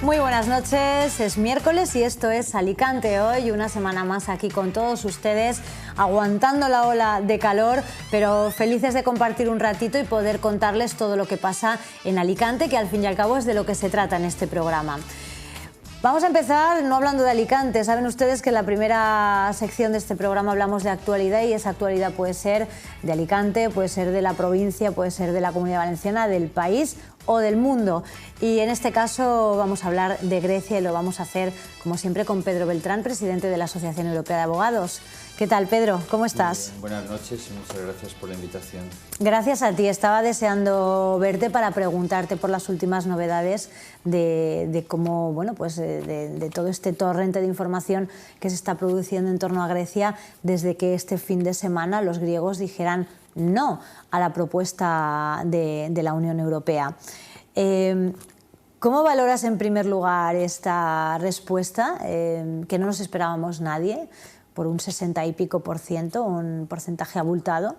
Muy buenas noches, es miércoles y esto es Alicante Hoy, una semana más aquí con todos ustedes, aguantando la ola de calor, pero felices de compartir un ratito y poder contarles todo lo que pasa en Alicante, que al fin y al cabo es de lo que se trata en este programa. Vamos a empezar no hablando de Alicante. Saben ustedes que en la primera sección de este programa hablamos de actualidad y esa actualidad puede ser de Alicante, puede ser de la provincia, puede ser de la Comunidad Valenciana, del país o del mundo. Y en este caso vamos a hablar de Grecia y lo vamos a hacer, como siempre, con Pedro Beltrán, presidente de la Asociación Europea de Abogados. ¿Qué tal, Pedro? ¿Cómo estás? Buenas noches y muchas gracias por la invitación. Gracias a ti. Estaba deseando verte para preguntarte por las últimas novedades de cómo, bueno, pues de todo este torrente de información que se está produciendo en torno a Grecia desde que este fin de semana los griegos dijeran no a la propuesta de la Unión Europea. ¿Cómo valoras en primer lugar esta respuesta que no nos esperábamos nadie, por un 60 y pico %, un porcentaje abultado?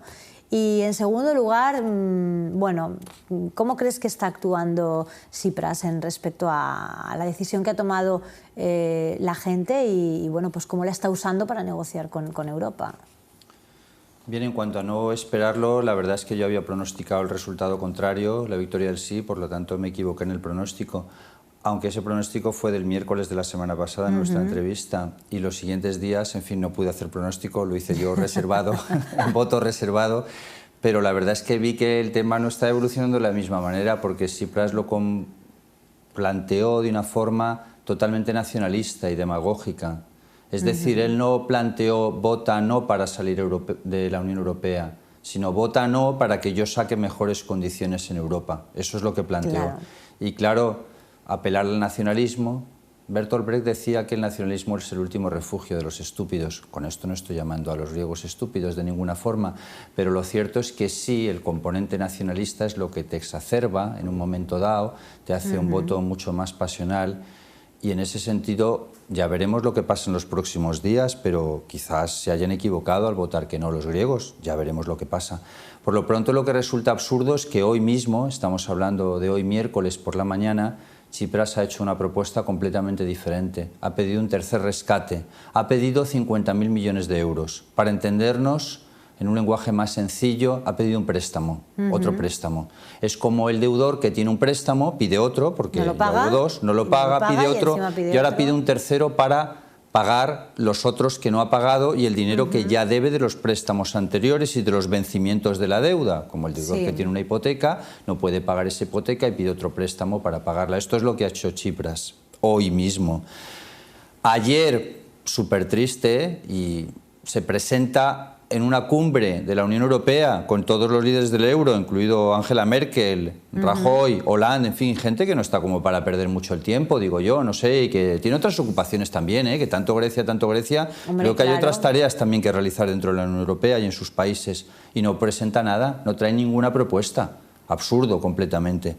Y en segundo lugar, bueno, ¿cómo crees que está actuando Tsipras en respecto a la decisión que ha tomado la gente y bueno, pues cómo la está usando para negociar con Europa? Bien, en cuanto a no esperarlo, la verdad es que yo había pronosticado el resultado contrario, la victoria del sí, por lo tanto me equivoqué en el pronóstico. Aunque ese pronóstico fue del miércoles de la semana pasada en nuestra entrevista, y los siguientes días, en fin, no pude hacer pronóstico, lo hice yo reservado, en voto reservado, pero la verdad es que vi que el tema no está evolucionando de la misma manera, porque Tsipras lo planteó de una forma totalmente nacionalista y demagógica. Es decir, él no planteó vota no para salir de la Unión Europea, sino vota no para que yo saque mejores condiciones en Europa. Eso es lo que planteó. Claro. Y claro, apelar al nacionalismo. Bertolt Brecht decía que el nacionalismo es el último refugio de los estúpidos. Con esto no estoy llamando a los griegos estúpidos de ninguna forma, pero lo cierto es que sí, el componente nacionalista es lo que te exacerba en un momento dado, te hace un voto mucho más pasional, y en ese sentido ya veremos lo que pasa en los próximos días, pero quizás se hayan equivocado al votar que no los griegos, ya veremos lo que pasa. Por lo pronto, lo que resulta absurdo es que hoy mismo, estamos hablando de hoy miércoles por la mañana, Tsipras ha hecho una propuesta completamente diferente. Ha pedido un tercer rescate, ha pedido 50.000 millones de euros. Para entendernos, en un lenguaje más sencillo, ha pedido un préstamo, otro préstamo. Es como el deudor que tiene un préstamo, pide otro, porque no lo paga, pide otro, y ahora pide un tercero para pagar los otros que no ha pagado y el dinero que ya debe de los préstamos anteriores y de los vencimientos de la deuda. Como el deudor que tiene una hipoteca no puede pagar esa hipoteca y pide otro préstamo para pagarla. Esto es lo que ha hecho Tsipras hoy mismo. Ayer, súper triste, y se presenta en una cumbre de la Unión Europea con todos los líderes del euro, incluido Angela Merkel, Rajoy, Hollande, en fin, gente que no está como para perder mucho el tiempo, digo yo, no sé, y que tiene otras ocupaciones también, que tanto Grecia, hombre, creo que hay otras tareas también que realizar dentro de la Unión Europea y en sus países, y no presenta nada, no trae ninguna propuesta. Absurdo completamente.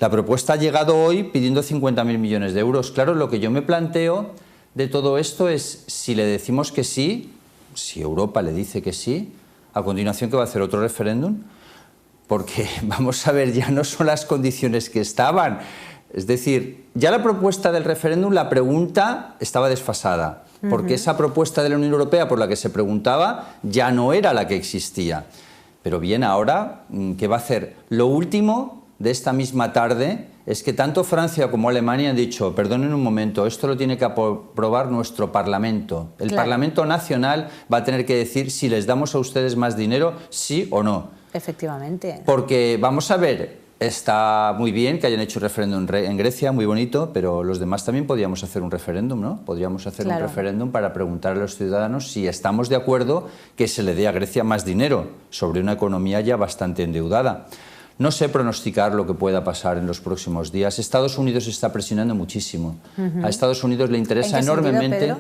La propuesta ha llegado hoy pidiendo 50.000 millones de euros. Claro, lo que yo me planteo de todo esto es, si le decimos que sí, si Europa le dice que sí, a continuación ¿qué va a hacer? ¿Otro referéndum? Porque vamos a ver, ya no son las condiciones que estaban. Es decir, ya la propuesta del referéndum, la pregunta estaba desfasada, porque esa propuesta de la Unión Europea por la que se preguntaba ya no era la que existía. Pero bien, ahora, ¿qué va a hacer? Lo último de esta misma tarde es que tanto Francia como Alemania han dicho, perdonen un momento, esto lo tiene que aprobar nuestro Parlamento. El Parlamento Nacional va a tener que decir si les damos a ustedes más dinero, sí o no. Efectivamente. Porque, vamos a ver, está muy bien que hayan hecho referéndum en Grecia, muy bonito, pero los demás también podríamos hacer un referéndum, ¿no? Podríamos hacer un referéndum para preguntar a los ciudadanos si estamos de acuerdo que se le dé a Grecia más dinero sobre una economía ya bastante endeudada. No sé pronosticar lo que pueda pasar en los próximos días. Estados Unidos está presionando muchísimo. A Estados Unidos le interesa enormemente,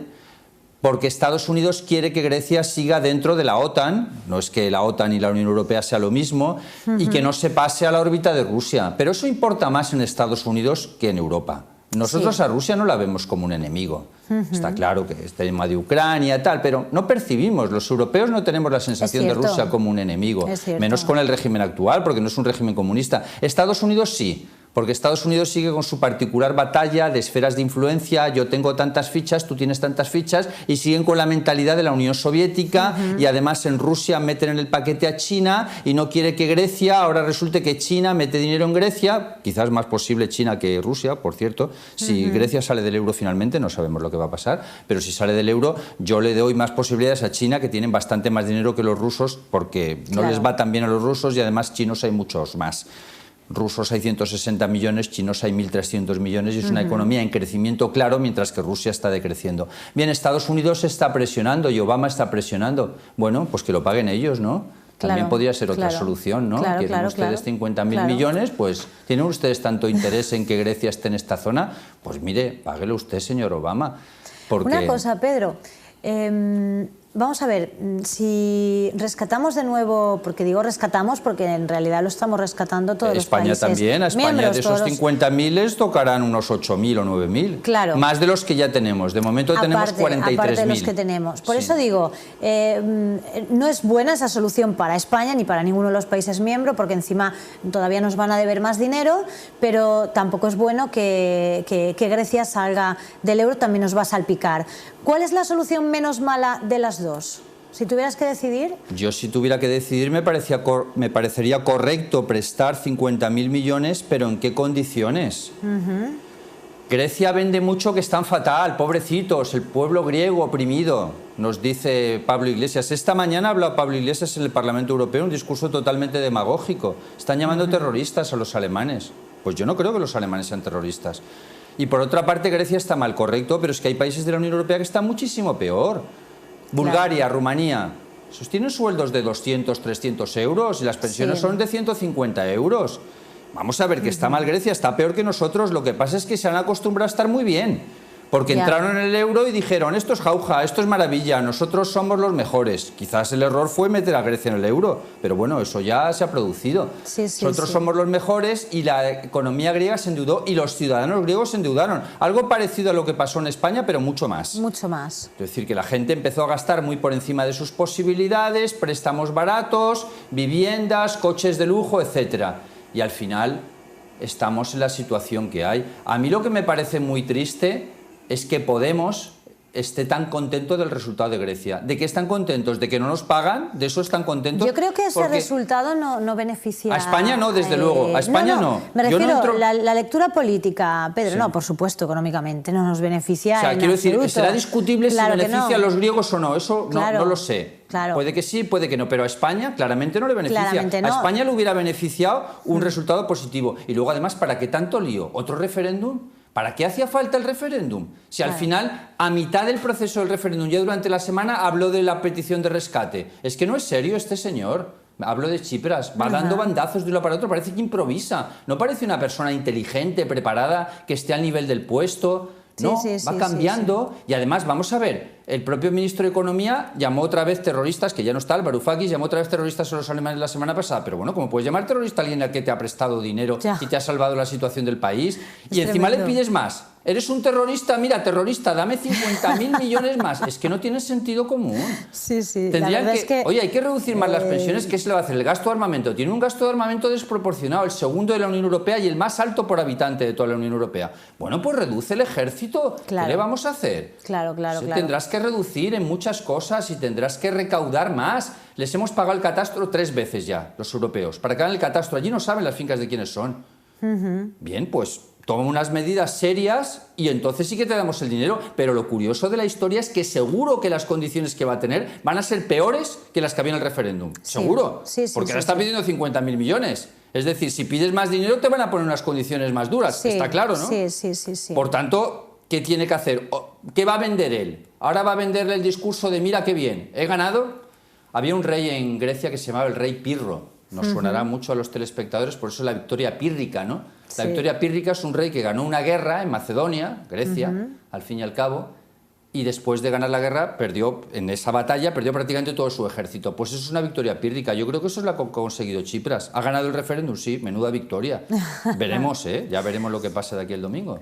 porque Estados Unidos quiere que Grecia siga dentro de la OTAN, no es que la OTAN y la Unión Europea sea lo mismo, y que no se pase a la órbita de Rusia. Pero eso importa más en Estados Unidos que en Europa. Nosotros a Rusia no la vemos como un enemigo. Está claro que es el tema de Ucrania, tal, pero no percibimos, los europeos no tenemos la sensación de Rusia como un enemigo, menos con el régimen actual, porque no es un régimen comunista. Estados Unidos sí, Porque Estados Unidos sigue con su particular batalla de esferas de influencia, yo tengo tantas fichas, tú tienes tantas fichas, y siguen con la mentalidad de la Unión Soviética, y además en Rusia meten en el paquete a China y no quiere que Grecia, ahora resulte que China mete dinero en Grecia, quizás más posible China que Rusia, por cierto. Si Grecia sale del euro finalmente, no sabemos lo que va a pasar, pero si sale del euro, yo le doy más posibilidades a China, que tienen bastante más dinero que los rusos, porque no les va tan bien a los rusos, y además chinos hay muchos más. Rusos hay 160 millones, chinos hay 1.300 millones, y es una economía en crecimiento claro, mientras que Rusia está decreciendo. Bien, Estados Unidos está presionando y Obama está presionando. Bueno, pues que lo paguen ellos, ¿no? También podría ser otra solución, ¿no? Quieren ustedes 50.000 millones, pues ¿tienen ustedes tanto interés en que Grecia esté en esta zona? Pues mire, páguelo usted, señor Obama. Porque... Una cosa, Pedro. Vamos a ver, si rescatamos de nuevo, porque digo rescatamos porque en realidad lo estamos rescatando todos los países. España también, a España de esos 50.000 les tocarán unos 8.000 o 9.000. Claro. Más de los que ya tenemos, de momento tenemos 43.000. Aparte de los que tenemos. Por eso digo, no es buena esa solución para España ni para ninguno de los países miembros, porque encima todavía nos van a deber más dinero, pero tampoco es bueno que Grecia salga del euro, también nos va a salpicar. ¿Cuál es la solución menos mala de las dos? Si tuvieras que decidir... Yo, si tuviera que decidir, me parecería correcto prestar 50.000 millones, pero ¿en qué condiciones? Grecia vende mucho que están fatal, pobrecitos, el pueblo griego oprimido, nos dice Pablo Iglesias. Esta mañana ha hablado Pablo Iglesias en el Parlamento Europeo, un discurso totalmente demagógico. Están llamando terroristas a los alemanes. Pues yo no creo que los alemanes sean terroristas. Y por otra parte, Grecia está mal, correcto, pero es que hay países de la Unión Europea que están muchísimo peor. Bulgaria, Rumanía, tienen sueldos de 200, 300 euros y las pensiones son de 150 euros. Vamos a ver que está mal Grecia, está peor que nosotros. Lo que pasa es que se han acostumbrado a estar muy bien. Porque entraron en el euro y dijeron, esto es jauja, esto es maravilla, nosotros somos los mejores. Quizás el error fue meter a Grecia en el euro, pero bueno, eso ya se ha producido. Nosotros somos los mejores, y la economía griega se endeudó y los ciudadanos griegos se endeudaron. Algo parecido a lo que pasó en España, pero mucho más. Mucho más. Es decir, que la gente empezó a gastar muy por encima de sus posibilidades, préstamos baratos, viviendas, coches de lujo, etcétera. Y al final estamos en la situación que hay. A mí lo que me parece muy triste es que Podemos esté tan contento del resultado de Grecia. ¿De qué están contentos? ¿De que no nos pagan? ¿De eso están contentos? Yo creo que ese resultado no beneficia... A España no, desde luego. A España no. Me refiero a la lectura política, Pedro, no, por supuesto, económicamente no nos beneficia. O sea, quiero decir, será discutible si beneficia a los griegos o no. Eso no lo sé. Puede que sí, puede que no, pero a España claramente no le beneficia. A España le hubiera beneficiado un resultado positivo. Y luego, además, ¿para qué tanto lío? ¿Otro referéndum? ¿Para qué hacía falta el referéndum? Si al final, a mitad del proceso del referéndum, ya durante la semana, habló de la petición de rescate. Es que no es serio este señor. Hablo de Tsipras, va dando bandazos de uno para otro, parece que improvisa. No parece una persona inteligente, preparada, que esté al nivel del puesto. No, va cambiando. Y además, vamos a ver, el propio ministro de Economía llamó otra vez terroristas, que ya no está, el Varoufakis, llamó otra vez terroristas a los alemanes la semana pasada. Pero bueno, ¿cómo puedes llamar terrorista a alguien al que te ha prestado dinero y te ha salvado la situación del país? Y encima le pides más. ¿Eres un terrorista? Mira, terrorista, dame 50.000 millones más. Es que no tiene sentido común. Tendrían oye, hay que reducir más las pensiones. ¿Qué se le va a hacer? El gasto de armamento. Tiene un gasto de armamento desproporcionado, el segundo de la Unión Europea y el más alto por habitante de toda la Unión Europea. Bueno, pues reduce el ejército. ¿Qué le vamos a hacer? Claro. Tendrás que reducir en muchas cosas y tendrás que recaudar más. Les hemos pagado el catastro 3 veces ya, los europeos, para que hagan el catastro. Allí no saben las fincas de quiénes son. Bien, pues toma unas medidas serias y entonces sí que te damos el dinero. Pero lo curioso de la historia es que seguro que las condiciones que va a tener van a ser peores que las que había en el referéndum. Seguro. Porque ahora está pidiendo 50.000 millones. Es decir, si pides más dinero te van a poner unas condiciones más duras. Está claro, ¿no? Sí. Por tanto, ¿qué tiene que hacer? ¿Qué va a vender él? Ahora va a venderle el discurso de mira qué bien, he ganado. Había un rey en Grecia que se llamaba el rey Pirro. Nos sonará mucho a los telespectadores, por eso la victoria pírrica, ¿no? La victoria pírrica es un rey que ganó una guerra en Macedonia, Grecia, al fin y al cabo, y después de ganar la guerra, en esa batalla, perdió prácticamente todo su ejército. Pues eso es una victoria pírrica. Yo creo que eso es lo que ha conseguido Tsipras. ¿Ha ganado el referéndum? Sí, menuda victoria. Veremos, ya veremos lo que pasa de aquí el domingo.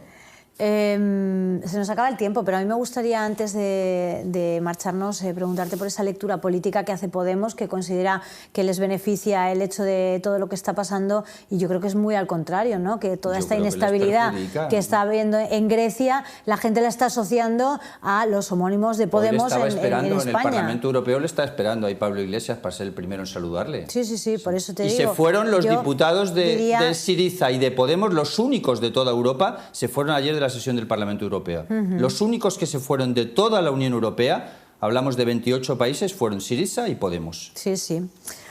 Se nos acaba el tiempo, pero a mí me gustaría, antes de marcharnos, preguntarte por esa lectura política que hace Podemos, que considera que les beneficia el hecho de todo lo que está pasando, y yo creo que es muy al contrario, ¿no? Que toda esta inestabilidad que está habiendo en Grecia, la gente la está asociando a los homónimos de Podemos en España. En el Parlamento Europeo le está esperando ahí Pablo Iglesias para ser el primero en saludarle. Sí, por eso te digo. Y se fueron los diputados de Syriza y de Podemos, los únicos de toda Europa, se fueron ayer de la sesión del Parlamento Europeo. Los únicos que se fueron de toda la Unión Europea, hablamos de 28 países, fueron Syriza y Podemos. Sí.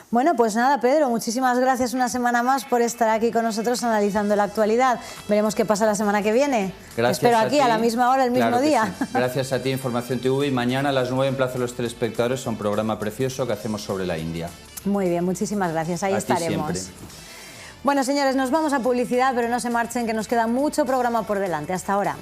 Bueno, pues nada, Pedro, muchísimas gracias una semana más por estar aquí con nosotros analizando la actualidad. Veremos qué pasa la semana que viene. Gracias. Espero aquí a la misma hora, el mismo día. Sí. Gracias a ti, Información TV, y mañana a las 9 en Plaza de los Telespectadores, un programa precioso que hacemos sobre la India. Muy bien, muchísimas gracias, ahí estaremos. Siempre. Bueno, señores, nos vamos a publicidad, pero no se marchen, que nos queda mucho programa por delante. Hasta ahora.